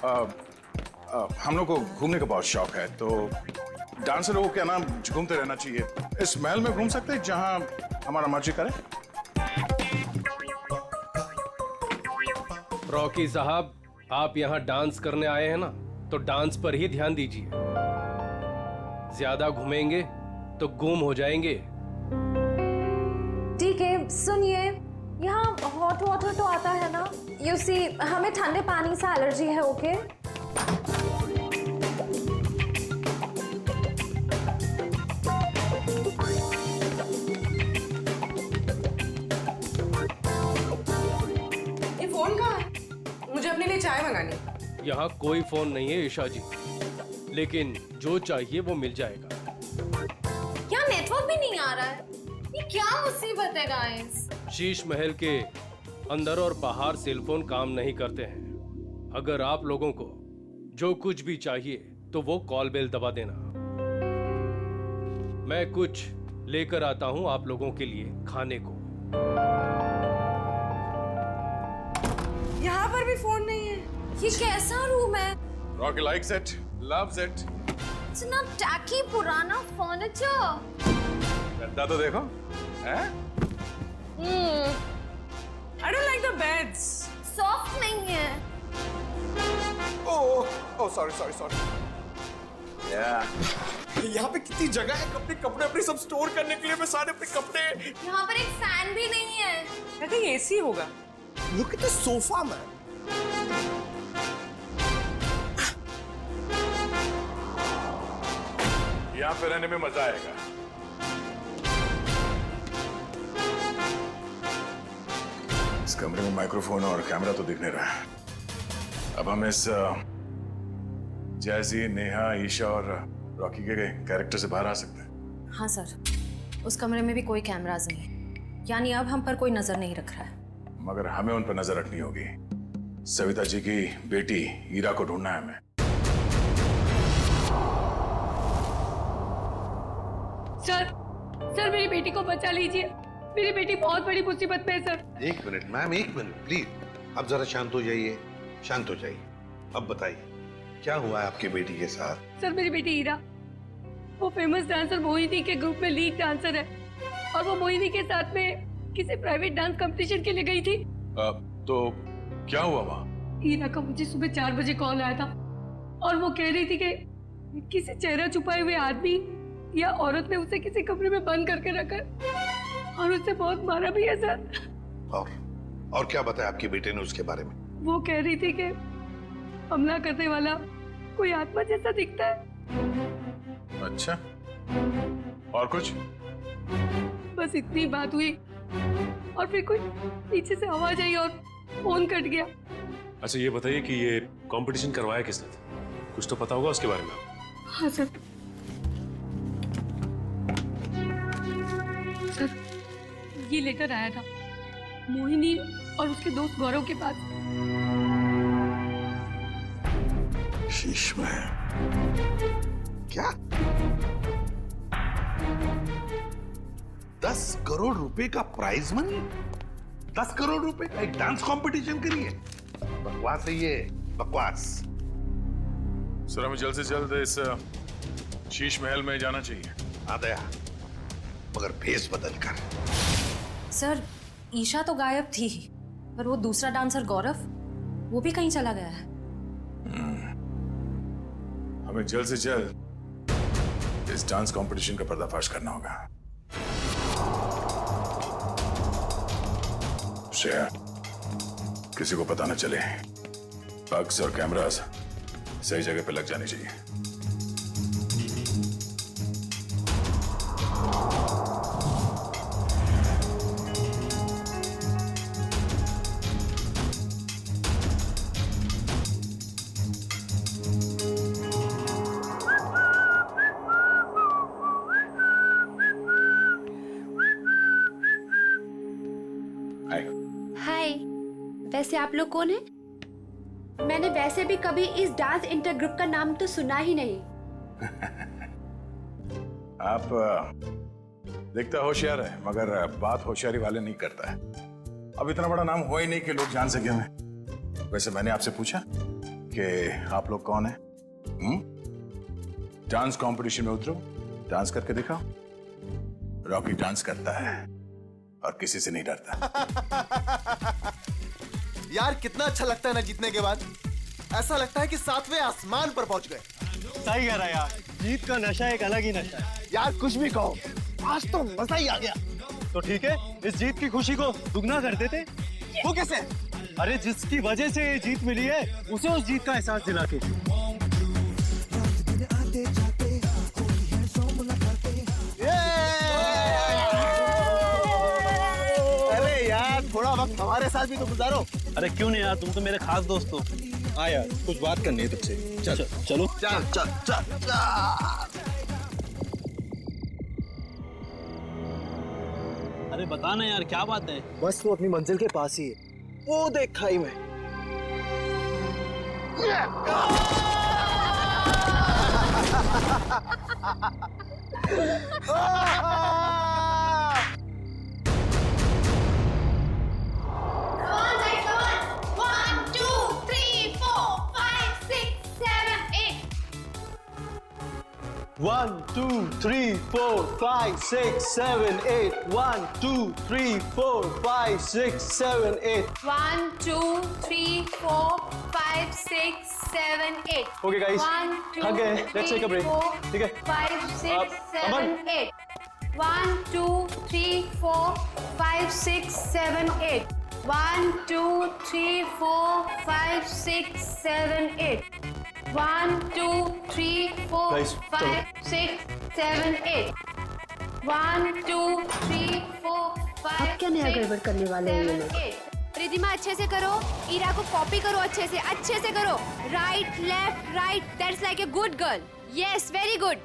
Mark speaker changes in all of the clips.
Speaker 1: हम लोग को घूमने का बहुत शौक है, तो डांसरों को क्या नाम घूमते रहना चाहिए। इस महल में घूम सकते हैं जहां हमारा मर्जी करे।
Speaker 2: रॉकी साहब, आप यहाँ डांस करने आए हैं ना, तो डांस पर ही ध्यान दीजिए। ज्यादा घूमेंगे तो गुम हो जाएंगे।
Speaker 3: ठीक है, सुनिए, यहाँ हॉट वाटर तो आता है ना। यू सी, हमें ठंडे पानी से एलर्जी है। ओके
Speaker 4: ये फोन कहाँ है? मुझे अपने लिए चाय मंगानी।
Speaker 2: यहाँ कोई फोन नहीं है ईशा जी, लेकिन जो चाहिए वो मिल जाएगा।
Speaker 3: यहाँ नेटवर्क भी नहीं आ रहा है। ये क्या मुसीबत है गाइस।
Speaker 2: शीश महल के अंदर और बाहर सेलफोन काम नहीं करते हैं। अगर आप लोगों को जो कुछ भी चाहिए तो वो कॉल बेल दबा देना। मैं कुछ लेकर आता हूं आप लोगों के लिए खाने को।
Speaker 4: यहाँ पर भी फोन नहीं है।
Speaker 3: ये कैसा रूम है?
Speaker 1: Rocky likes it, loves it.
Speaker 3: इतना टैकी पुराना फर्नीचर।
Speaker 1: गद्दा तो देखो, हैं?
Speaker 4: I don't like the beds.
Speaker 3: Soft नहीं है।
Speaker 1: Oh sorry sorry sorry. यहाँ पे कितनी जगह है अपने कपड़े अपने सब स्टोर करने के लिए। मैं सारे अपने कपड़े।
Speaker 3: यहाँ पर एक फैन भी नहीं है।
Speaker 4: I think AC होगा।
Speaker 1: Look at the sofa, man. यहाँ पे रहने में मजा आएगा। इस कमरे में माइक्रोफोन और कैमरा तो दिख नहीं रहा है। अब हम इस जैजी, नेहा, ईशा और रॉकी के कैरेक्टर से बाहर आ सकते हैं।
Speaker 3: हाँ सर, उस कमरे में भी कोई कैमराज नहीं है, यानी अब हम पर कोई नजर नहीं रख रहा है।
Speaker 1: मगर हमें उन पर नजर रखनी होगी। सविता जी की बेटी ईरा को ढूंढना है हमें।
Speaker 5: सर मेरी बेटी को बचा लीजिए। मेरी बेटी बहुत बड़ी मुसीबत में है सर।
Speaker 6: एक मिनट मैम, एक मिनट प्लीज। अब जरा शांत हो जाइए, शांत हो जाइए। अब बताइए क्या हुआ है आपकी बेटी के साथ?
Speaker 5: सर मेरी बेटी ईरा, वो फेमस डांसर मोहिनी के ग्रुप में लीड डांसर है, और वो मोहिनी के साथ में किसी प्राइवेट डांस कंपटीशन के लिए गई थी।
Speaker 1: तो क्या हुआ वहाँ?
Speaker 5: ईरा का मुझे सुबह 4 बजे कॉल आया था, और वो कह रही थी कि किसी चेहरा छुपाए हुए आदमी या औरत ने उसे किसी कमरे में बंद करके रखा है, और उसे बहुत मारा भी है सर।
Speaker 6: और क्या बताया आपकी बेटे ने उसके बारे में?
Speaker 5: वो कह रही थी कि हमला करने वाला कोई आत्मा जैसा दिखता है।
Speaker 1: अच्छा, और कुछ?
Speaker 5: बस इतनी बात हुई, और फिर कोई पीछे से आवाज आई और फोन कट गया।
Speaker 7: अच्छा ये बताइए कि ये कंपटीशन करवाया किसने था? कुछ तो पता होगा उसके बारे में।
Speaker 5: हाँ सर, ये लेटर आया था मोहिनी और उसके दोस्त गौरव के पास।
Speaker 1: शीश में
Speaker 6: क्या 10 करोड़ रुपए का प्राइज मनी? 10 करोड़ रुपए का एक डांस कंपटीशन के लिए? बकवास है ये, बकवास।
Speaker 1: सर हमें जल्द से जल्द इस शीश महल में जाना चाहिए।
Speaker 6: आ गया, मगर फेस बदल कर।
Speaker 3: सर ईशा तो गायब थी ही, पर वो दूसरा डांसर गौरव, वो भी कहीं चला गया है।
Speaker 1: हमें जल्द से जल्द इस डांस कंपटीशन का पर्दाफाश करना होगा। श्रेया, किसी को पता न चले। बग्स और कैमरास सही जगह पे लग जाने चाहिए।
Speaker 8: हाय, वैसे आप लोग कौन हैं? मैंने वैसे भी कभी इस डांस इंटर ग्रुप का नाम तो सुना ही नहीं।
Speaker 1: आप दिखता होशियार है, मगर बात होशियारी वाले नहीं करता है। अब इतना बड़ा नाम हुआ ही नहीं कि लोग जान सके हमें। वैसे मैंने आपसे पूछा कि आप लोग कौन है? डांस कंपटीशन में उतरो, डांस करके दिखाओ। रॉकी डांस करता है और किसी से नहीं डरता।
Speaker 9: यार कितना अच्छा लगता है ना जीतने के बाद। ऐसा लगता है कि 7वें आसमान पर पहुंच गए।
Speaker 10: सही कह रहा है यार, जीत का नशा एक अलग ही नशा है।
Speaker 9: यार कुछ भी कहो, आज तो मजा ही आ गया।
Speaker 10: तो ठीक है, इस जीत की खुशी को दुगना कर देते।
Speaker 9: वो कैसे?
Speaker 10: अरे जिसकी वजह से ये जीत मिली है, उसे उस जीत का एहसास दिला के।
Speaker 9: अरे यार थोड़ा वक्त हमारे साथ भी तो गुजारो।
Speaker 10: अरे क्यों नहीं यार, तुम तो मेरे खास दोस्त हो।
Speaker 9: हाँ यार, कुछ बात करनी है तुझसे। चल
Speaker 10: चलो
Speaker 9: चल चल चल चल।
Speaker 10: अरे बता ना यार, क्या बात है?
Speaker 9: बस वो अपनी मंजिल के पास ही है। वो देख खाई में।
Speaker 10: One, two, three, four, five, six, seven, eight. 1, 2, 3, 4, 5, 6, 7, 8.
Speaker 8: 1, 2, 3, 4, 5, 6, 7, 8.
Speaker 10: Okay, guys.
Speaker 8: 1, 2,
Speaker 10: Okay, let's take a break.
Speaker 8: 3,
Speaker 10: ठीक है?
Speaker 8: 4, 5, 6, 7,
Speaker 10: Aman.
Speaker 8: 8. 1, 2, 3, 4, 5, 6, 7, 8. 1, 2, 3, 4, 5, 6, 7, 8. 1, 2, 3, 4,
Speaker 10: Guys,
Speaker 8: 5, 6, 7, 8. 1, 2, 3, 4, 5,
Speaker 5: क्या नया
Speaker 8: 6,
Speaker 5: गड़बड़ करने वाले हैं ये
Speaker 8: 7, 8. रिधिमा अच्छे से करो, ईरा को कॉपी करो, अच्छे से करो। Right left right, that's like a good girl. Yes, very good.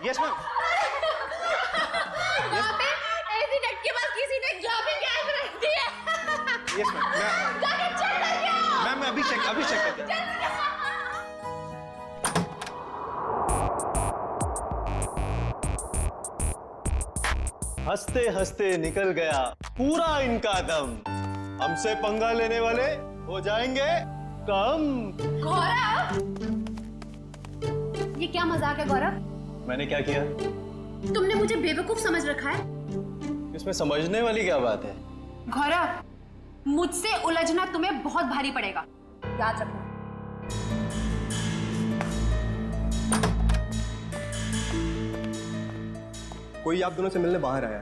Speaker 10: Yes, ma'am.
Speaker 8: ऐसी डटके पास किसी ने जॉबिंग गैस रख दी है।
Speaker 10: Yes, ma'am.
Speaker 8: जाके चेक करके आओ।
Speaker 10: मैम, मैं अभी चेक करता हूँ। हंसते हंसते निकल गया पूरा इनका दम। हमसे पंगा लेने वाले हो जाएंगे कम।
Speaker 8: गौरव, ये क्या मजाक है गौरव?
Speaker 10: मैंने क्या किया?
Speaker 8: तुमने मुझे बेवकूफ समझ रखा है।
Speaker 10: इसमें समझने वाली क्या बात है?
Speaker 8: गौरव, मुझसे उलझना तुम्हें बहुत भारी पड़ेगा, याद रखना।
Speaker 9: कोई आप दोनों से मिलने बाहर आया।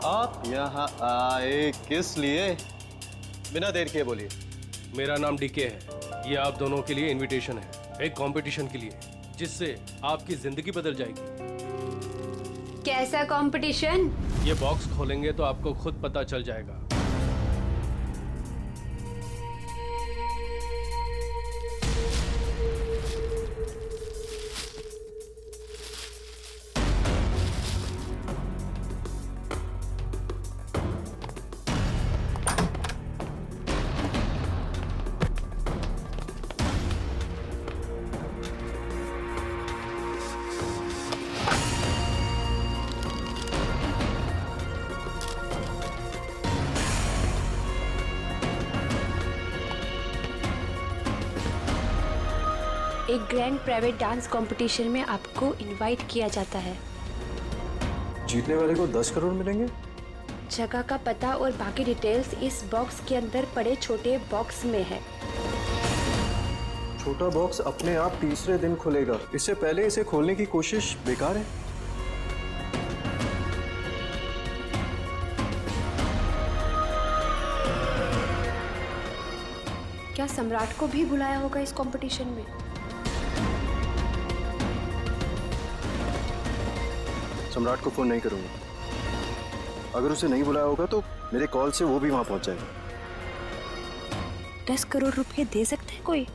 Speaker 10: आप यहाँ आए किस लिए? बिना देर किए बोलिए।
Speaker 2: मेरा नाम डीके है। ये आप दोनों के लिए इनविटेशन है, एक कंपटीशन के लिए, जिससे आपकी जिंदगी बदल जाएगी।
Speaker 8: कैसा कंपटीशन?
Speaker 2: ये बॉक्स खोलेंगे तो आपको खुद पता चल जाएगा।
Speaker 8: एक ग्रैंड प्राइवेट डांस कंपटीशन में आपको इनवाइट किया जाता है।
Speaker 10: जीतने वाले को 10 करोड़ मिलेंगे।
Speaker 8: जगह का पता और बाकी डिटेल्स इस बॉक्स के अंदर पड़े छोटे बॉक्स में है।
Speaker 10: छोटा बॉक्स अपने आप तीसरे दिन खुलेगा। इससे पहले इसे खोलने की कोशिश बेकार है।
Speaker 8: क्या सम्राट को भी बुलाया होगा इस कंपटीशन में?
Speaker 10: सम्राट को फोन नहीं करूंगा। अगर उसे नहीं बुलाया होगा तो मेरे कॉल से वो भी वहां पहुंच जाएगा।
Speaker 3: 10 करोड़ रुपए दे सकते हैं कोई?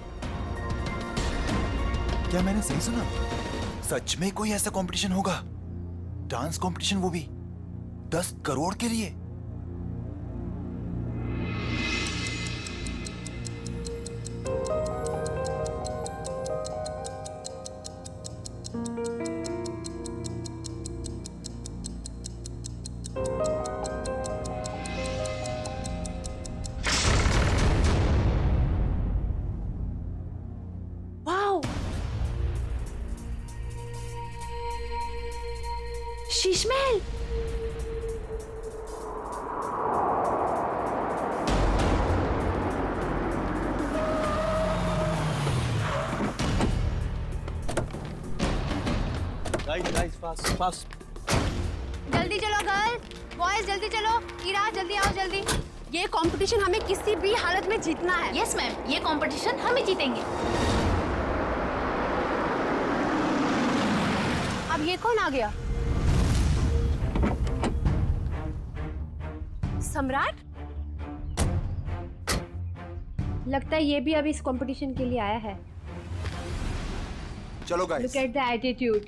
Speaker 11: क्या मैंने सही सुना? सच में कोई ऐसा कंपटीशन होगा? डांस कंपटीशन, वो भी 10 करोड़ के लिए?
Speaker 3: Sheesh Mahal.
Speaker 10: Guys fast fast.
Speaker 8: जल्दी चलो गर्ल, बॉयज जल्दी चलो। ईरा जल्दी आओ जल्दी। ये कंपटीशन हमें किसी भी हालत में जीतना है।
Speaker 3: यस मैम, ये कंपटीशन हमें जीतेंगे।
Speaker 8: अब ये कौन आ गया? सम्राट? लगता है ये भी अभी इस कंपटीशन के लिए आया है।
Speaker 9: चलो guys.
Speaker 8: Look at the attitude.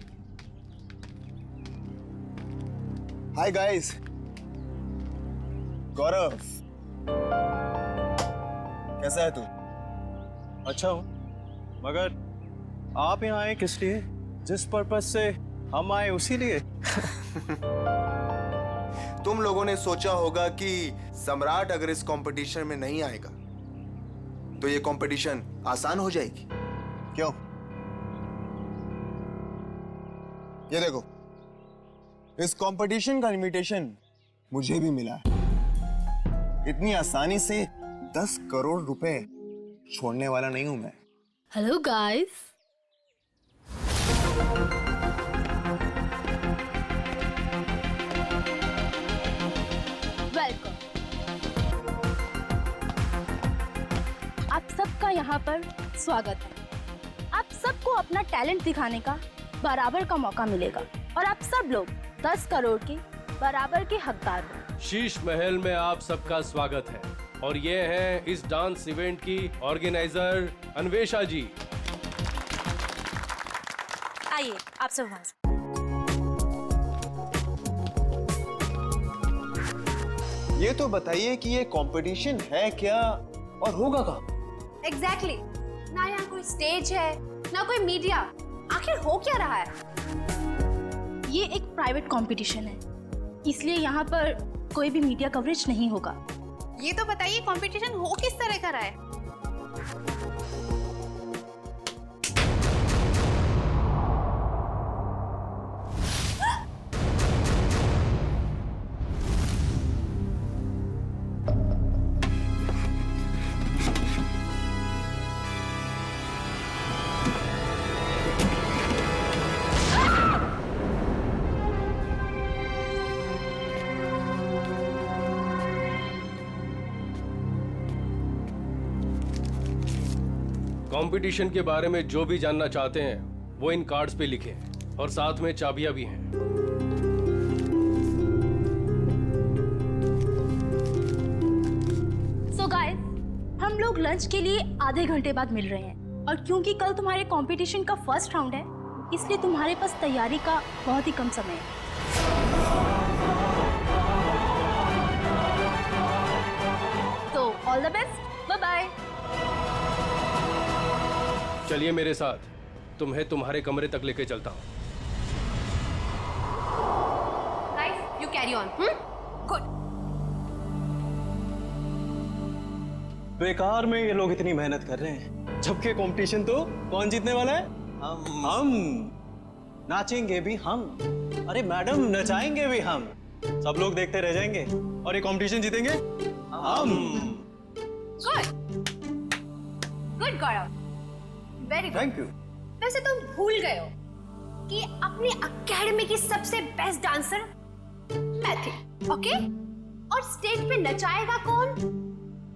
Speaker 10: Hi guys. Gaurav, कैसा है तू? अच्छा हूँ, मगर आप यहाँ आए किस लिए? जिस पर्पस से हम आए उसी लिए।
Speaker 9: तुम लोगों ने सोचा होगा कि सम्राट अगर इस कंपटीशन में नहीं आएगा तो ये कंपटीशन आसान हो जाएगी।
Speaker 10: क्यों? ये देखो, इस कंपटीशन का इनविटेशन मुझे भी मिला है। इतनी आसानी से 10 करोड़ रुपए छोड़ने वाला नहीं हूं मैं।
Speaker 3: Hello guys.
Speaker 8: वेलकम। आप सबका यहाँ पर स्वागत है। आप सबको अपना टैलेंट दिखाने का बराबर का मौका मिलेगा और आप सब लोग 10 करोड़ के बराबर के हकदार हो।
Speaker 2: शीश महल में आप सबका स्वागत है और ये है इस डांस इवेंट की ऑर्गेनाइजर अन्वेषा जी।
Speaker 3: आइए आप सब वहां से।
Speaker 10: ये तो बताइए कि ये कंपटीशन है क्या और होगा कहाँ?
Speaker 8: एग्जैक्टली। ना यहाँ कोई स्टेज है ना कोई मीडिया। आखिर हो क्या रहा है? ये एक प्राइवेट कंपटीशन है, इसलिए यहाँ पर कोई भी मीडिया कवरेज नहीं होगा। ये तो बताइए कंपटीशन हो किस तरह का रहा है?
Speaker 2: कंपटीशन के बारे में जो भी जानना चाहते हैं वो इन कार्ड्स पे लिखें और साथ में चाबियां भी हैं।
Speaker 8: सो गाइस, हम लोग लंच के लिए आधे घंटे बाद मिल रहे हैं और क्योंकि कल तुम्हारे कंपटीशन का फर्स्ट राउंड है, इसलिए तुम्हारे पास तैयारी का बहुत ही कम समय है। तो all the best, bye bye.
Speaker 2: चलिए मेरे साथ, तुम्हें तुम्हारे कमरे तक लेके चलता हूँ।
Speaker 8: Guys, you carry on. Good.
Speaker 10: बेकार में ये लोग इतनी मेहनत कर रहे हैं, जबकि कंपटीशन तो कौन जीतने वाला है? हम। नाचेंगे भी हम। अरे मैडम, नचाएंगे भी हम। सब लोग देखते रह जाएंगे और ये कंपटीशन जीतेंगे हम।
Speaker 8: Good good Gaurav, very good.
Speaker 10: Thank you.
Speaker 8: वैसे तुम भूल गए हो कि अपनी एकेडमी की सबसे बेस्ट डांसर मैं थी, ओके? और स्टेज पे नचाएगा कौन,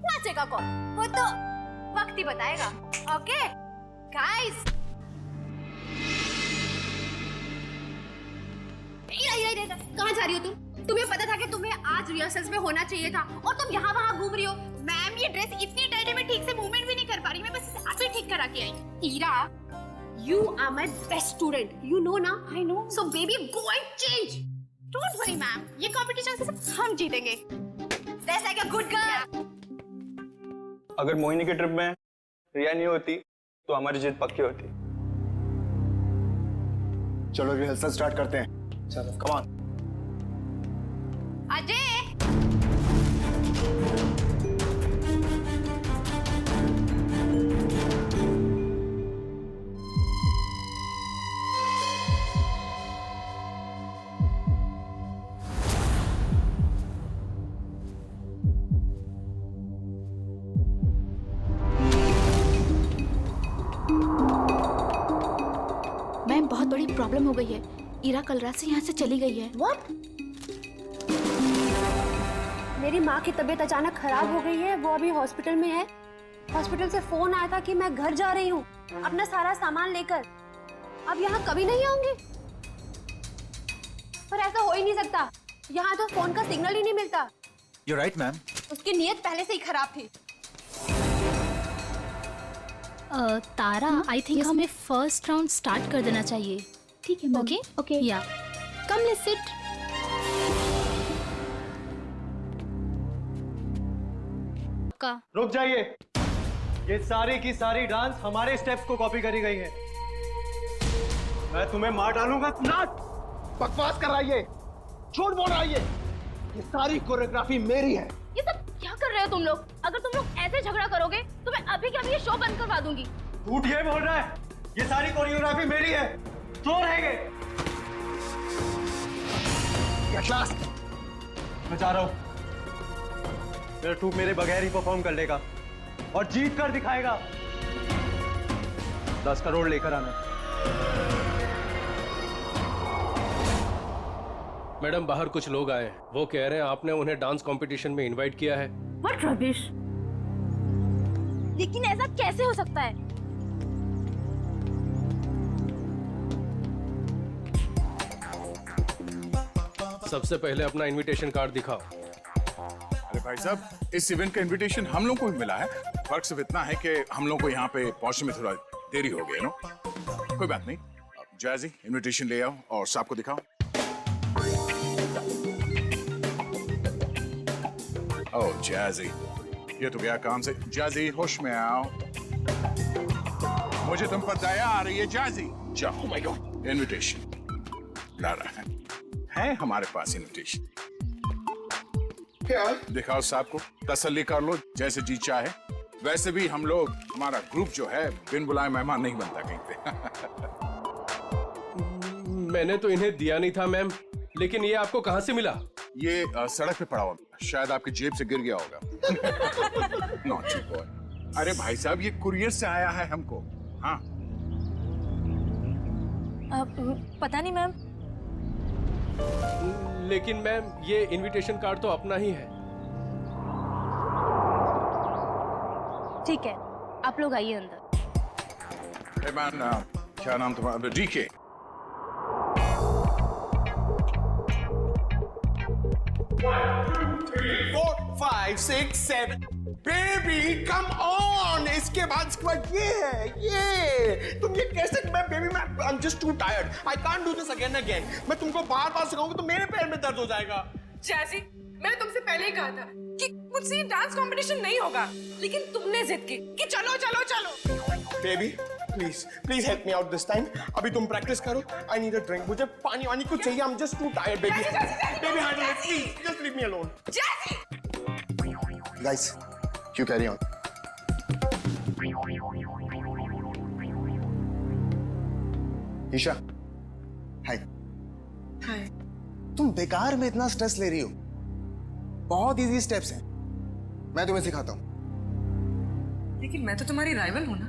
Speaker 8: नाचेगा कौन, वो तो वक्त ही बताएगा। ओके गाइस, कहाँ जा रही हो तुम? तुम्हें पता था कि तुम्हें आज रिहर्सल्स में होना चाहिए था और तुम यहाँ वहाँ घूम रही हो। मैम ये ड्रेस इतनी टाइट है मैं ठीक से मूवमेंट भी नहीं कर पा रही, मैं बस इसे अभी ठीक करा के आई। Ira, you are my best student. You know ना? I know. So baby, go and change. Don't worry, ma'am. ये कंपटीशन से सब हम जीतेंगे. Dress like a good girl.
Speaker 10: अगर मोहिनी की ट्रिप में रिया नहीं होती तो हमारी जीत पक्की होती।
Speaker 11: चलो रिहर्सल स्टार्ट करते हैं। चलो कम ऑन।
Speaker 8: अजय,
Speaker 12: मैम बहुत बड़ी प्रॉब्लम हो गई है। ईरा कल रात से यहाँ से चली गई है।
Speaker 8: What? मेरी माँ की तबीयत अचानक खराब हो गई है, वो अभी हॉस्पिटल में है। हॉस्पिटल से फोन आया था कि मैं घर जा रही हूँ अपना सारा सामान लेकर। अब यहाँ कभी नहीं आऊंगी। पर ऐसा हो ही नहीं सकता, यहाँ तो फोन का सिग्नल ही नहीं मिलता।
Speaker 11: You're right, ma'am.
Speaker 8: उसकी नीयत पहले से ही खराब थी।
Speaker 12: तारा, आई थिंक हमें फर्स्ट राउंड स्टार्ट कर देना चाहिए। ठीक है, ओके ओके या कम लेट्स सिट। का
Speaker 10: रुक जाइए, ये सारी की सारी डांस हमारे स्टेप्स को कॉपी करी गई है। मैं तुम्हें मार डालूंगा।
Speaker 13: बकवास कर रहा है ये, झूठ बोल रहा है ये सारी कोरियोग्राफी मेरी है।
Speaker 12: ये सब क्या कर रहे हो तुम लोग? अगर तुम लोग ऐसे झगड़ा करोगे तो मैं अभी के अभी ये शो बंद करवा दूंगी।
Speaker 10: झूठ ये बोल रहा है, ये सारी कोरियोग्राफी मेरी है। चोर है ये। मैं जा रहा हूँ। मेरा ट्रूप मेरे बगैर ही परफॉर्म कर लेगा और जीत कर दिखाएगा। 10 करोड़ लेकर आना।
Speaker 2: मैडम बाहर कुछ लोग आए हैं, वो कह रहे हैं आपने उन्हें डांस कंपटीशन में इनवाइट किया है।
Speaker 12: What rubbish! लेकिन ऐसा कैसे हो सकता है?
Speaker 2: सबसे पहले अपना इनविटेशन कार्ड दिखाओ।
Speaker 1: अरे भाई साहब, इस इवेंट का इनविटेशन हम लोग को भी मिला है। फर्क सिर्फ इतना है कि हम लोग को यहाँ पे पहुंचने में थोड़ा देरी हो गई, नो? कोई बात नहीं। जैजी, इनविटेशन ले आओ और साहब को दिखाओ। ओह जैजी, ये तो गया काम से। जैजी, होश में आओ। मुझे तुम पर दया आ रही है जैजी। जाओ। माय गॉड, इनविटेशन ला रहा है हमारे पास इनविटेशन। दिखाओ साहब को, तसल्ली कर लो, जैसे जी चाहे। वैसे भी हम लोग, हमारा ग्रुप जो है, बिन बुलाए मेहमान नहीं बनता कहीं पे।
Speaker 2: मैंने तो इन्हें दिया नहीं था मैम, लेकिन ये आपको कहाँ से मिला?
Speaker 1: ये सड़क पे पड़ा हुआ, शायद आपकी जेब से गिर गया होगा। Naughty boy. अरे भाई साहब, ये कुरियर से आया है हमको। हाँ।
Speaker 3: पता नहीं मैम।
Speaker 2: लेकिन मैम ये इनविटेशन कार्ड तो अपना ही है।
Speaker 12: ठीक है, आप लोग आइए अंदर।
Speaker 1: Hey man, क्या नाम तुम्हारा? डीके।
Speaker 13: Baby come on. इसके बाद ये है, ये तुम ये कैसे? मैं बेबी, मैं आई am just too tired, I can't do this again again. मैं तुमको बार बार सिखाऊंगा तो मेरे पैर में दर्द हो जाएगा।
Speaker 4: जैसी, मैंने तुमसे पहले ही कहा था कि मुझसे ये डांस कंपटीशन नहीं होगा, लेकिन तुमने जिद की कि चलो चलो चलो।
Speaker 13: Baby please please help me out this time. अभी तुम प्रैक्टिस करो। I need a drink. मुझे पानी वानी कुछ चाहिए। I am just too tired baby. Baby handle it please, just leave me alone.
Speaker 11: Guys, you carry on. Isha, hi.
Speaker 4: Hi.
Speaker 11: तुम बेकार में इतना स्ट्रेस ले रही हो। बहुत इजी स्टेप्स हैं, मैं तुम्हें सिखाता हूँ।
Speaker 4: लेकिन मैं तो तुम्हारी राइवल हूं ना,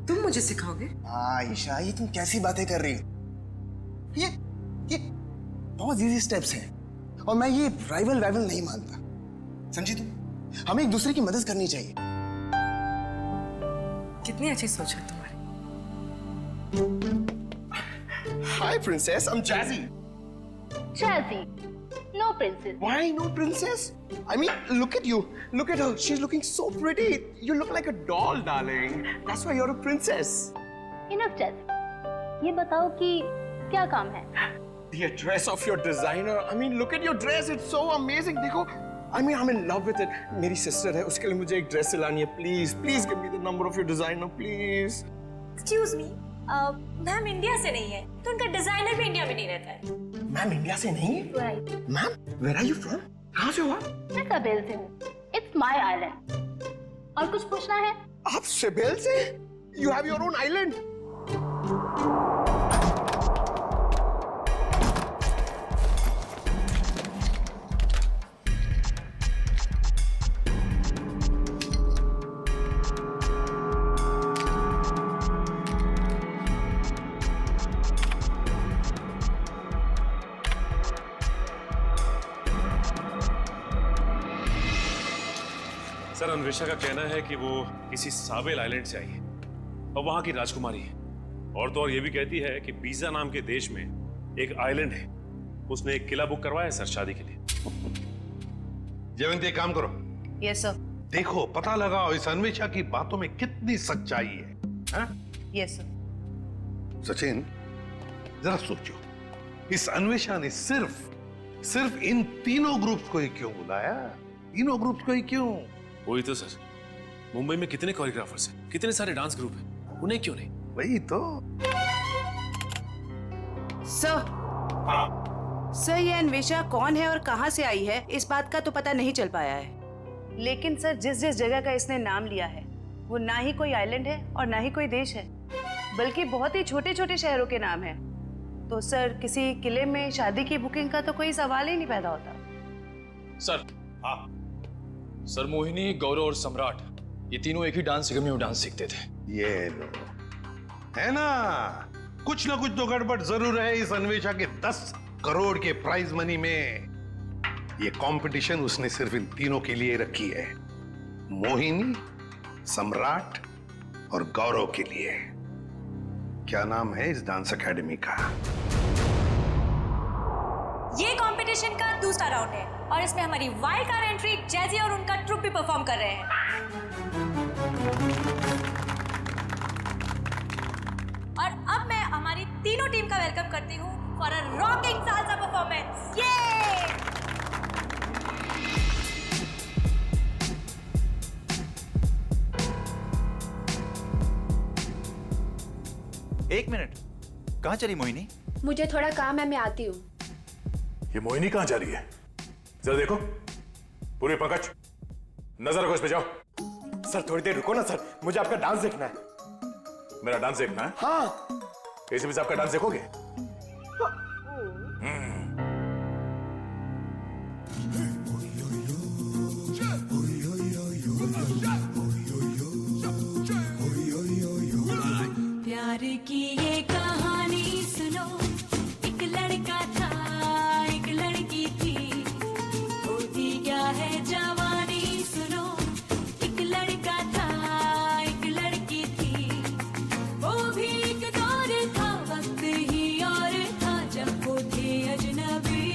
Speaker 4: तुम मुझे सिखाओगे?
Speaker 11: हाँ ईशा, ये तुम कैसी बातें कर रही हो? ये बहुत इजी स्टेप्स हैं और मैं ये राइवल नहीं मानता। समझी तुम? हमें एक दूसरे की मदद करनी चाहिए।
Speaker 4: कितनी अच्छी सोच है तुम्हारी।
Speaker 13: Hi princess, I am Jazzy.
Speaker 12: Jazzy,
Speaker 8: No princess.
Speaker 13: Why no princess? I mean, look at you. Look at her. She's looking so pretty. You look like a doll, darling. That's why you're a princess.
Speaker 8: Enough Jazzy. ये बताओ कि क्या काम है?
Speaker 13: The dress of your designer. I mean, look at your dress. It's so amazing. देखो, I mean, I'm in love with it. मेरी sister है, उसके लिए मुझे एक dress सिलानी है. Please, please give me the number of your designer, please.
Speaker 3: Excuse me, ma'am India से नहीं है, तो उनका डिजाइनर भी इंडिया में नहीं रहता है।
Speaker 13: मैम इंडिया से नहीं?
Speaker 8: Right.
Speaker 13: Ma'am, where are you from? कहाँ से हो आप?
Speaker 8: मैं सवेल से हूँ. It's my island. और कुछ पूछना है?
Speaker 13: आप सेबेल से? You have your own island.
Speaker 7: Sir, Anvesha का कहना है कि वो किसी साबेल आइलैंड से आई है और वहां की राजकुमारी है। और तो और ये भी कहती है कि बीजा नाम के देश में एक आइलैंड है, उसने एक किला बुक करवाया है सर शादी के लिए।
Speaker 6: जयवंती, एक काम करो।
Speaker 3: Yes sir.
Speaker 6: देखो, पता लगाओ इस अन्वेषा की बातों में कितनी सच्चाई है।
Speaker 3: Yes sir.
Speaker 6: सचिन, जरा सोचो, इस अन्वेषा ने सिर्फ इन तीनों ग्रुप्स को ही क्यों बुलाया? तीनों ग्रुप्स को ही क्यों?
Speaker 7: वही तो सर, मुंबई में कितने कोरियोग्राफर्स हैं, कितने सारे डांस ग्रुप हैं, उन्हें क्यों नहीं?
Speaker 6: वही तो।
Speaker 14: सर, ये अन्वेषा कौन है और कहां से आई है, इस बात का तो पता नहीं चल पाया है। लेकिन सर, जिस जिस जगह का इसने नाम लिया है, वो ना ही कोई आइलैंड है और ना ही कोई देश है, बल्कि बहुत ही छोटे छोटे शहरों के नाम है। तो सर, किसी किले में शादी की बुकिंग का तो कोई सवाल ही नहीं पैदा होता।
Speaker 15: सर, सर, मोहिनी, गौरव और सम्राट, ये तीनों एक ही डांस अकेडमी में डांस सीखते थे।
Speaker 6: ये लो, है ना, कुछ ना कुछ तो गड़बड़ जरूर है इस अन्वेषा के 10 करोड़ के प्राइज मनी में। ये कंपटीशन उसने सिर्फ इन तीनों के लिए रखी है, मोहिनी, सम्राट और गौरव के लिए। क्या नाम है इस डांस एकेडमी का?
Speaker 3: ये कंपटीशन का दूसरा राउंड है और इसमें हमारी वाइल्ड कार्ड एंट्री जैजी और उनका ट्रुप भी परफॉर्म कर रहे हैं। और अब मैं हमारी तीनों टीम का वेलकम करती हूँ for a rocking salsa performance. ये
Speaker 16: एक मिनट, कहाँ चली मोहिनी?
Speaker 8: मुझे थोड़ा काम है, मैं आती हूँ।
Speaker 1: ये मोहिनी कहाँ जा रही है? जरा देखो, पूरी पकड़, नजर रखो इस पे। जाओ
Speaker 13: सर, थोड़ी देर रुको ना सर, मुझे आपका डांस देखना है।
Speaker 1: मेरा डांस देखना है?
Speaker 13: हाँ।
Speaker 1: एसीपी साहब का डांस देखोगे?
Speaker 17: प्यार की ये कहानी सुनो, एक लड़का था, एक लड़की थी, होती क्या है जवानी सुनो, एक लड़का था, एक लड़की थी, वो भी एक दौर था, वक्त ही और था, जब वो थे अजनबी,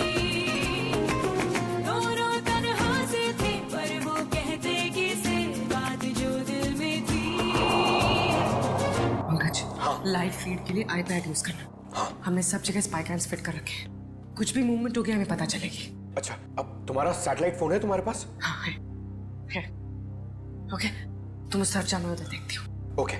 Speaker 17: दोनों तन्हा से थे, पर वो कहते किसे बात जो दिल में थी।
Speaker 4: लाइव फीड के लिए आईपैड यूज करना। हमने सब जगह स्पाई कैम्स फिट कर रखे हैं, कुछ भी मूवमेंट हो गया हमें पता चलेगी।
Speaker 13: अच्छा, अब तुम्हारा सैटेलाइट फोन है तुम्हारे पास?
Speaker 4: हाँ है। ओके, तुम उस तरफ जाओ, मैं उधर देखती हूँ।
Speaker 13: ओके।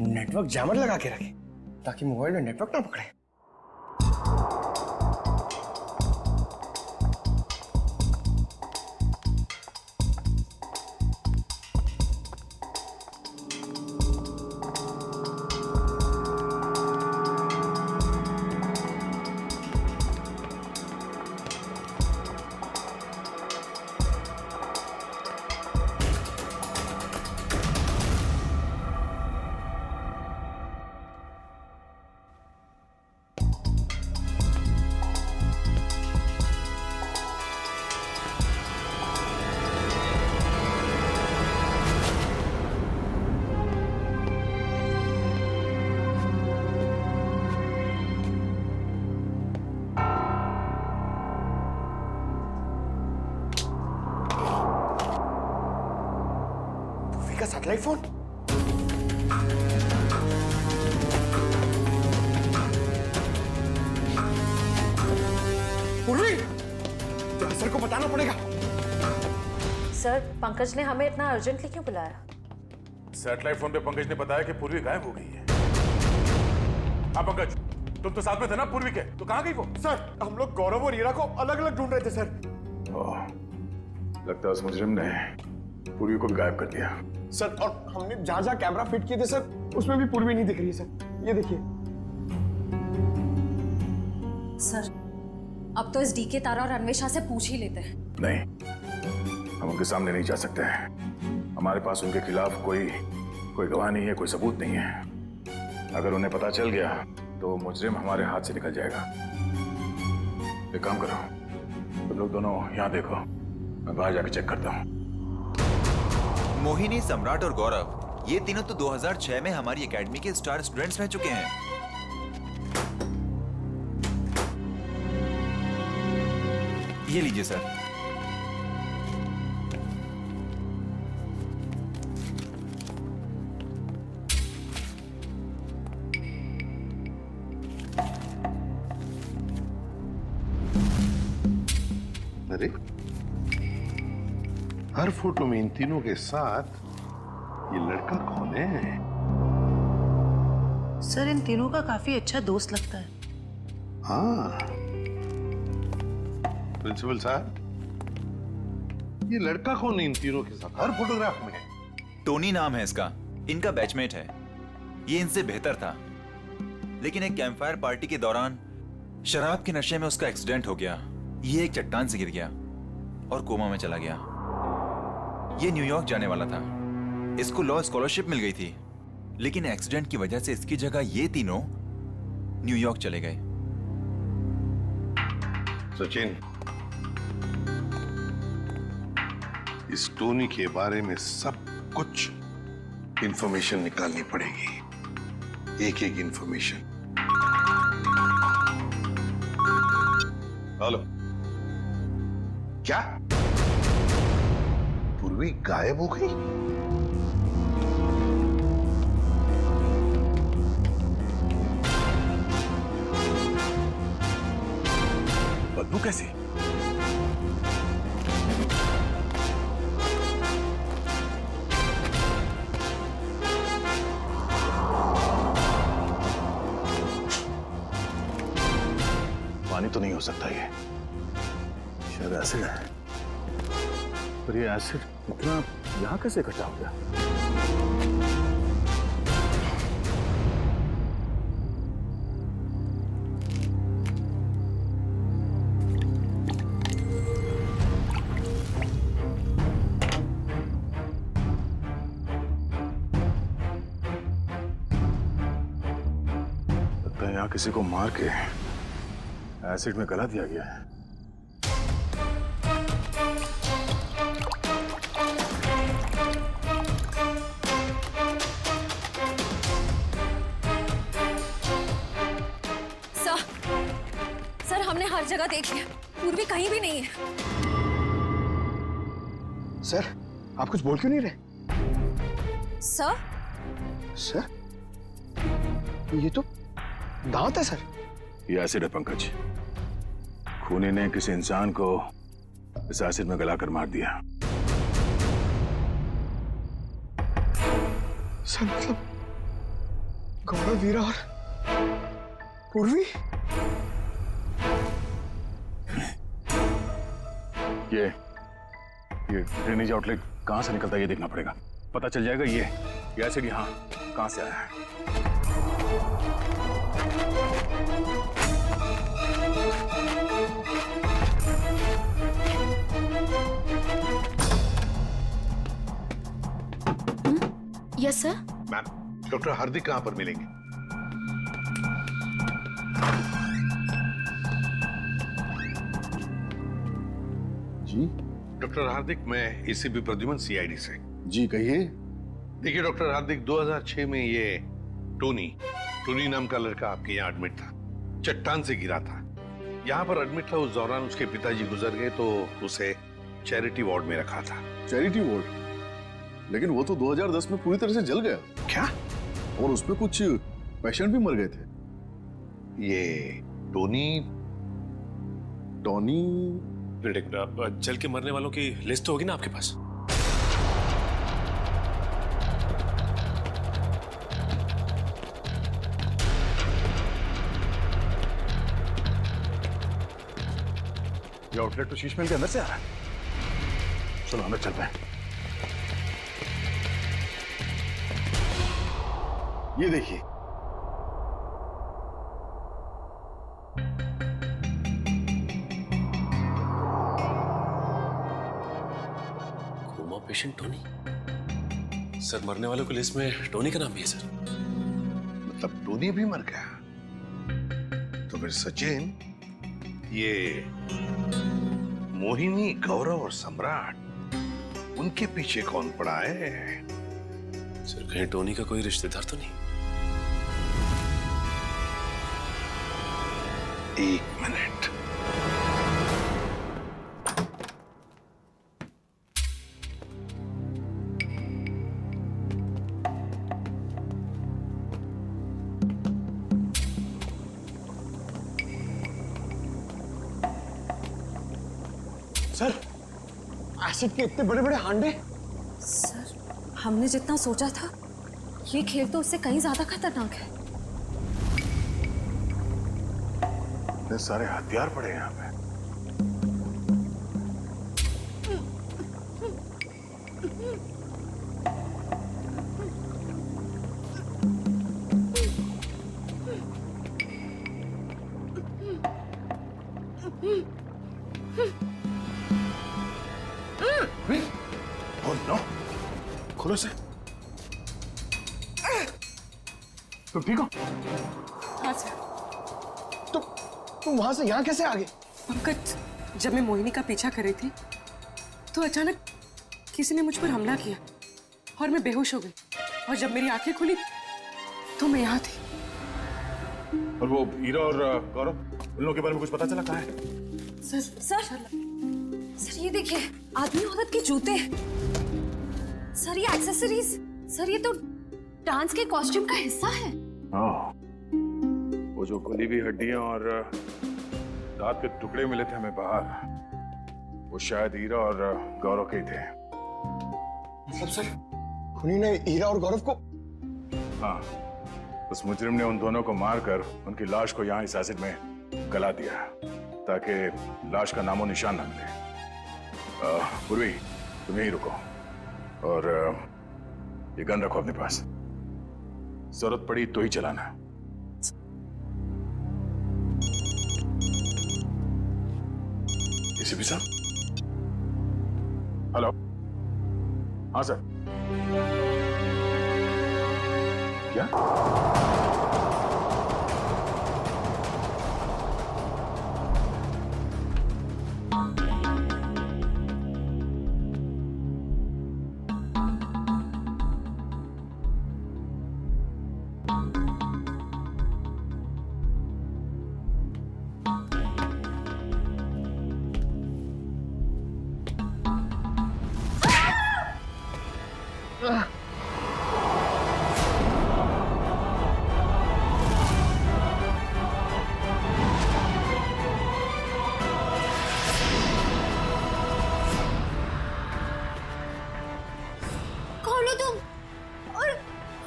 Speaker 13: नेटवर्क जैमर लगा के रखे ताकि मोबाइल में नेटवर्क ना पकड़े। पूर्वी का सैटेलाइट फोन। पूर्वी, तो सर को बताना पड़ेगा।
Speaker 3: सर, पंकज ने हमें इतना अर्जेंटली क्यों बुलाया?
Speaker 1: सैटेलाइट फोन पे पंकज ने बताया कि पूर्वी गायब हो गई है। हाँ पंकज, तुम तो साथ में थे ना पूर्वी के, तो कहाँ गई वो?
Speaker 13: सर, हम लोग गौरव और हीरा को अलग अलग ढूंढ रहे थे सर।
Speaker 1: लगता है उस मुजरिम ने पूर्वी को भी गायब कर दिया।
Speaker 13: सर, और हमने जहां जहां कैमरा फिट किए थे सर, उसमें भी पूर्वी नहीं दिख रही है सर। ये देखिए।
Speaker 3: सर, अब तो इस डीके तारा और अन्वेषा से पूछ ही लेते हैं।
Speaker 1: नहीं, हम उनके सामने नहीं जा सकते हैं। हमारे पास उनके खिलाफ कोई गवाह नहीं है, कोई सबूत नहीं है। अगर उन्हें पता चल गया तो मुजरिम हमारे हाथ से निकल जाएगा। एक काम करो, तुम लोग दोनों यहाँ देखो, मैं बाहर जाके चेक करता हूँ।
Speaker 16: मोहिनी, सम्राट और गौरव, ये तीनों तो 2006 में हमारी एकेडमी के स्टार स्टूडेंट्स रह चुके हैं। ये लीजिए सर।
Speaker 6: अरे, हर फोटो में इन तीनों के साथ ये लड़का कौन है?
Speaker 14: सर, इन तीनों का काफी अच्छा दोस्त लगता है।
Speaker 6: हाँ, प्रिंसिपल साहब, ये लड़का कौन है इन तीनों के साथ हर फोटोग्राफ में?
Speaker 16: टोनी नाम है इसका, इनका बैचमेट है। ये इनसे बेहतर था, लेकिन एक कैंपफायर पार्टी के दौरान शराब के नशे में उसका एक्सीडेंट हो गया। ये एक चट्टान से गिर गया और कोमा में चला गया। ये न्यूयॉर्क जाने वाला था, इसको लॉ स्कॉलरशिप मिल गई थी, लेकिन एक्सीडेंट की वजह से इसकी जगह ये तीनों न्यूयॉर्क चले गए।
Speaker 6: सचिन, इस टोनी के बारे में सब कुछ इंफॉर्मेशन निकालनी पड़ेगी, एक एक इंफॉर्मेशन। हेलो, क्या पूर्वी गायब हो गई?
Speaker 1: बदबू कैसी? पानी तो नहीं हो सकता ये, शायद एसिड है। पर ये एसिड इतना यहां कैसे इकट्ठा हो गया? लगता है यहां किसी को मार के एसिड में गला दिया गया है।
Speaker 3: सर, हमने हर जगह देख लिया, पूर्वी कहीं भी नहीं है।
Speaker 13: सर, आप कुछ बोल क्यों नहीं रहे?
Speaker 3: सर?
Speaker 13: सर, ये तो दांत है सर।
Speaker 1: ये एसिड है पंकज। खूनी ने किसी इंसान को इस एसिड में गलाकर मार दिया।
Speaker 13: सर, मतलब गौरव, वीरा और पूर्वी?
Speaker 1: ये ड्रेनेज आउटलेट कहां से निकलता है ये देखना पड़ेगा। पता चल जाएगा ये एसिड यहाँ कहां से आया है।
Speaker 12: Yes sir.
Speaker 6: मैम, डॉक्टर हार्दिक कहां पर मिलेंगे?
Speaker 1: जी
Speaker 6: डॉक्टर हार्दिक, मैं एसीपी प्रद्युमन, सीआईडी से।
Speaker 1: जी कहिए।
Speaker 6: देखिए डॉक्टर हार्दिक, 2006 में ये टोनी नाम का लड़का आपके यहाँ एडमिट था, चट्टान से गिरा था। यहाँ पर एडमिट था, उस दौरान उसके पिताजी गुजर गए तो उसे चैरिटी वार्ड में रखा था।
Speaker 1: Charity ward?
Speaker 18: लेकिन वो तो 2010 में पूरी तरह से जल गया।
Speaker 6: क्या?
Speaker 18: और उसमें कुछ पेशेंट भी मर गए थे।
Speaker 6: ये टोनी
Speaker 7: जल के मरने वालों की लिस्ट तो होगी ना आपके पास?
Speaker 1: ये आउटलेट तो शीश में के अंदर से आ रहा है। चलो अंदर चलते हैं।
Speaker 18: ये देखिए,
Speaker 7: कोमा पेशेंट टोनी। सर, मरने वालों की लिस्ट में टोनी का नाम भी है सर।
Speaker 6: मतलब टोनी भी मर गया? तो फिर सचिन, ये मोहिनी, गौरव और सम्राट, उनके पीछे कौन पड़ा है?
Speaker 7: सर, कहीं टोनी का कोई रिश्तेदार तो नहीं?
Speaker 6: एक मिनट।
Speaker 11: सर, एसिड के इतने बड़े बड़े हांडे।
Speaker 3: सर, हमने जितना सोचा था ये खेल तो उससे कहीं ज्यादा खतरनाक है।
Speaker 1: इतने सारे हथियार पड़े हैं यहाँ पे। Oh no! खोलो से। तुम ठीक हो?
Speaker 4: हाँ सर।
Speaker 11: तुम वहां से यहाँ कैसे आ गए?
Speaker 4: पंकज, जब मैं मोहिनी का पीछा कर रही थी तो अचानक किसी ने मुझ पर हमला किया और मैं बेहोश हो गई। और जब मेरी आंखें खुली तो मैं यहाँ थी।
Speaker 1: और वो हीरा और गौरव, उन लोगों के बारे में कुछ पता चला? कहाँ है?
Speaker 3: सर ये देखिए, आदमी औरत के जूते। सर ये एक्सेसरीज। सर ये तो डांस के कॉस्ट्यूम का हिस्सा है।
Speaker 1: वो जो खुली हुई हड्डियां और दांत के टुकड़े मिले थे हमें बाहर, वो शायद हीरा और गौरव के ही थे।
Speaker 11: मतलब सर, खुनी ने हीरा और गौरव को?
Speaker 1: हाँ, उस मुजरिम ने उन दोनों को मारकर उनकी लाश को यहाँ इस एसिड में गला दिया ताकि लाश का नामो निशान न मिले। पूर्वी, तुम यहीं रुको और ये गन रखो अपने पास। जरूरत पड़ी तो ही चलाना। एसीपी साहब? हेलो? हाँ सर। क्या?
Speaker 12: खोलो तुम। और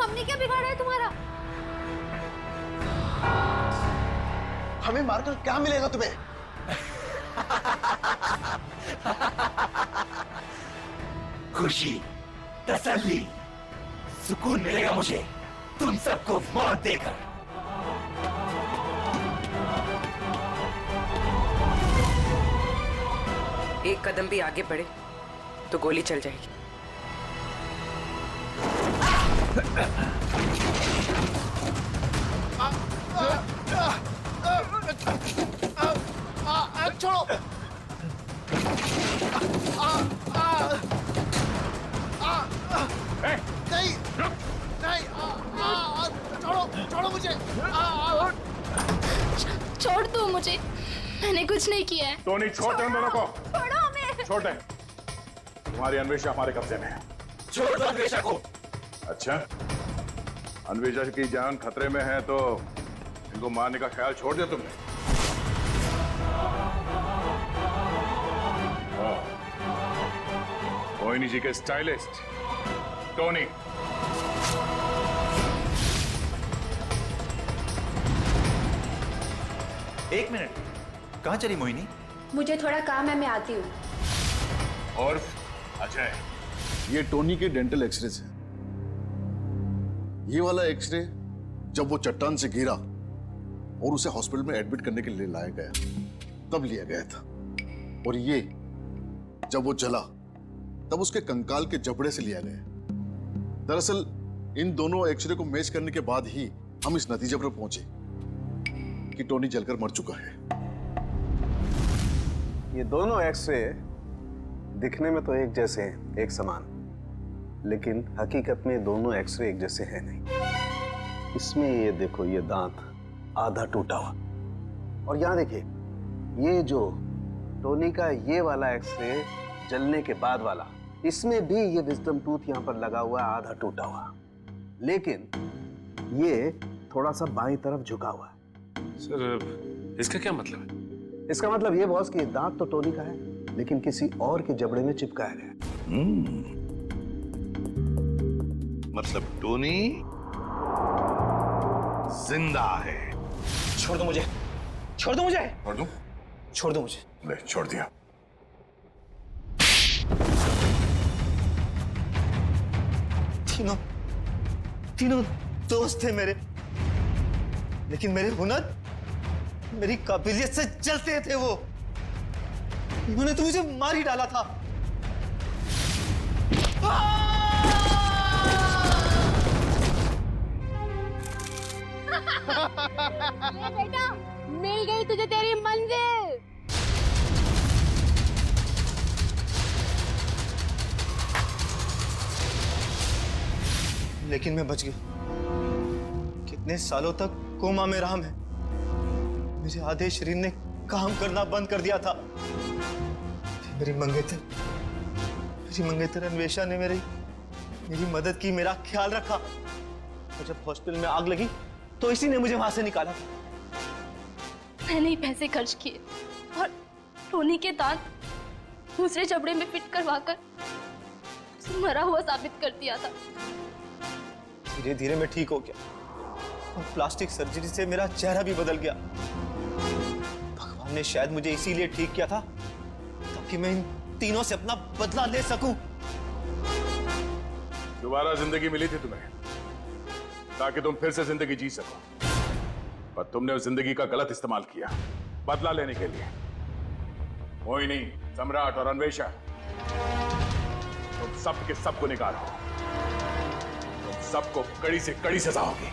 Speaker 12: हमने क्या बिगाड़ा है तुम्हारा?
Speaker 11: हमें मारकर क्या मिलेगा तुम्हें?
Speaker 19: खुशी, तसल्ली, सुकून मिलेगा मुझे तुम सबको मौत देकर।
Speaker 4: एक कदम भी आगे बढ़े तो गोली चल जाएगी।
Speaker 11: छोड़ो। नहीं, नहीं, छोड़ो मुझे।
Speaker 12: छोड़ दो मुझे, मैंने कुछ नहीं किया है।
Speaker 1: टोनी, छोड़ दे उन दोनों को।
Speaker 12: छोड़ो हमें।
Speaker 1: छोड़ दे। तुम्हारी अन्वेषा हमारे कब्जे में है।
Speaker 19: छोड़ दो अन्वेषा को।
Speaker 1: अच्छा, अन्वेषा की जान खतरे में है तो इनको मारने का ख्याल छोड़ दिया तुमने? मोहिनी जी के स्टाइलिस्ट टोनी।
Speaker 16: एक मिनट, कहाँ चली मोहिनी?
Speaker 8: मुझे थोड़ा काम है, मैं आती हूँ।
Speaker 1: और अजय,
Speaker 18: ये टोनी के डेंटल एक्सरेज है। ये वाला एक्सरे जब वो चट्टान से गिरा और उसे हॉस्पिटल में एडमिट करने के लिए लाया गया तब लिया गया था, और ये जब वो जला तब उसके कंकाल के जबड़े से लिया गया। दरअसल इन दोनों एक्सरे को मैच करने के बाद ही हम इस नतीजे पर पहुंचे कि टोनी जलकर मर चुका है।
Speaker 20: ये दोनों एक्सरे दिखने में तो एक जैसे हैं, एक समान, लेकिन हकीकत में दोनों एक्सरे एक जैसे हैं नहीं। इसमें ये देखो, ये दांत आधा टूटा हुआ, और यहां देखिए ये जो टोनी का ये वाला एक्सरे जलने के बाद वाला, इसमें भी ये विजडम टूथ यहां पर लगा हुआ है, आधा टूटा हुआ, लेकिन ये थोड़ा सा बाईं तरफ झुका हुआ है।
Speaker 7: सर, इसका क्या मतलब है?
Speaker 20: इसका मतलब ये बॉस कि दांत तो टोनी का है, लेकिन किसी और के जबड़े में चिपकाया गया।
Speaker 6: मतलब टोनी जिंदा है।
Speaker 13: छोड़ दो मुझे, छोड़ दो मुझे,
Speaker 1: छोड़ दूं?
Speaker 13: छोड़ दो मुझे।
Speaker 1: ले, छोड़ दिया।
Speaker 13: तीनों दोस्त थे मेरे, लेकिन मेरे हुनर, मेरी काबिलियत से जलते थे वो। उन्होंने तो मुझे मार ही डाला था।
Speaker 8: ले बेटा, मिल गई तुझे तेरी मंजिल।
Speaker 13: लेकिन मैं बच गया। कितने सालों तक कोमा में रहा मैं। मेरे आधे शरीर ने काम करना बंद कर दिया था। मेरी मंगेतर अन्वेषा ने मेरी मदद की, मेरा ख्याल रखा, और जब हॉस्पिटल में आग लगी तो इसी ने मुझे वहां से निकाला था।
Speaker 12: मैंने ही पैसे खर्च किए और टोनी के दांत दूसरे जबड़े में फिट करवाकर मरा हुआ साबित कर दिया था।
Speaker 13: धीरे धीरे मैं ठीक हो गया और प्लास्टिक सर्जरी से मेरा चेहरा भी बदल गया। भगवान ने शायद मुझे इसीलिए ठीक किया था ताकि मैं इन तीनों से अपना बदला ले सकूं।
Speaker 1: दोबारा जिंदगी मिली थी तुम्हें ताकि तुम फिर से जिंदगी जी सको, पर तुमने उस जिंदगी का गलत इस्तेमाल किया बदला लेने के लिए। मोहिनी, सम्राट और अन्वेषा, तुम सब के सब गुनहगार हो। तुम सबको कड़ी से कड़ी सजा होगी।